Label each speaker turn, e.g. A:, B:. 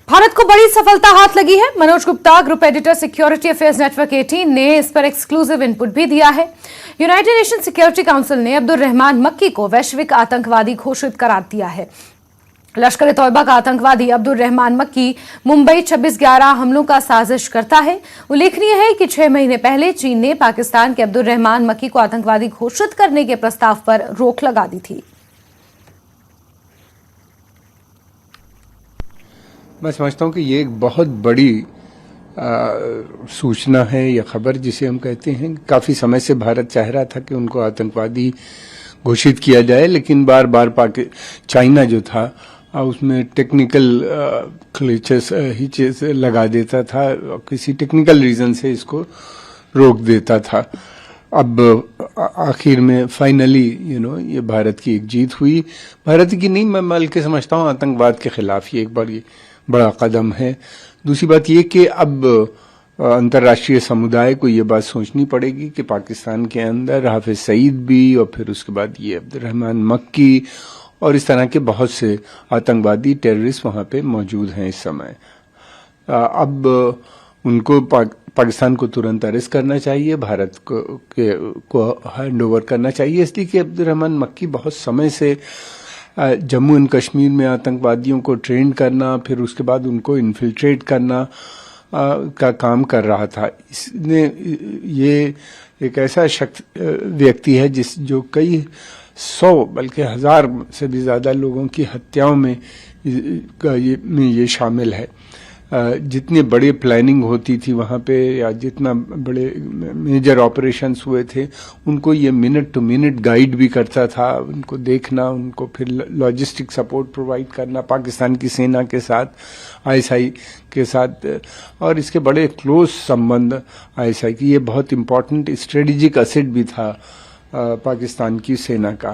A: भारत को बड़ी सफलता हाथ लगी है। Manoj Gupta, group editor, security affairs network 18 ने इस पर एक्सक्लूसिव इनपुट भी दिया है। यूनाइटेड नेशन सिक्योरिटी काउंसिल ने अब्दुल रहमान मक्की को वैश्विक आतंकवादी घोषित करार दिया है। लश्कर ए तौयबा का आतंकवादी अब्दुल रहमान मक्की मुंबई 26/11 हमलों का साजिश करता है। उल्लेखनीय है कि 6 महीने पहले चीन ने पाकिस्तान के अब्दुल रहमान मक्की को आतंकवादी घोषित करने के प्रस्ताव पर रोक लगा दी थी।
B: मैं समझता हूं कि ये एक बहुत बड़ी सूचना है या खबर जिसे हम कहते हैं। काफी समय से भारत चाह रहा था कि उनको आतंकवादी घोषित किया जाए, लेकिन बार बार चाइना जो था उसमें टेक्निकल हिचेस लगा देता था, किसी टेक्निकल रीजन से इसको रोक देता था। अब आखिर में फाइनली ये भारत की एक जीत हुई। भारत की नहीं, मैं बल्कि समझता हूँ आतंकवाद के खिलाफ ये एक बड़ा कदम है। दूसरी बात ये कि अब अंतर्राष्ट्रीय समुदाय को ये बात सोचनी पड़ेगी कि पाकिस्तान के अंदर हाफिज सईद भी और फिर उसके बाद ये अब्दुल रहमान मक्की और इस तरह के बहुत से आतंकवादी टेररिस्ट वहां पे मौजूद हैं इस समय। अब उनको पाकिस्तान को तुरंत अरेस्ट करना चाहिए, भारत को हैंड ओवर करना चाहिए, इसलिए कि अब्दुल रहमान मक्की बहुत समय से जम्मू एंड कश्मीर में आतंकवादियों को ट्रेन करना, फिर उसके बाद उनको इन्फिल्ट्रेट करना का काम कर रहा था। इसने ये एक ऐसा व्यक्ति है जो कई 100 बल्कि 1000 से भी ज्यादा लोगों की हत्याओं में ये शामिल है। जितने बड़े प्लानिंग होती थी वहां पे या जितना बड़े मेजर ऑपरेशंस हुए थे, उनको ये मिनट टू मिनट गाइड भी करता था, उनको देखना, उनको फिर लॉजिस्टिक सपोर्ट प्रोवाइड करना पाकिस्तान की सेना के साथ, आईएसआई के साथ, और इसके बड़े क्लोज संबंध आईएसआई की। ये बहुत इम्पोर्टेंट स्ट्रेटेजिक एसेट भी था पाकिस्तान की सेना का।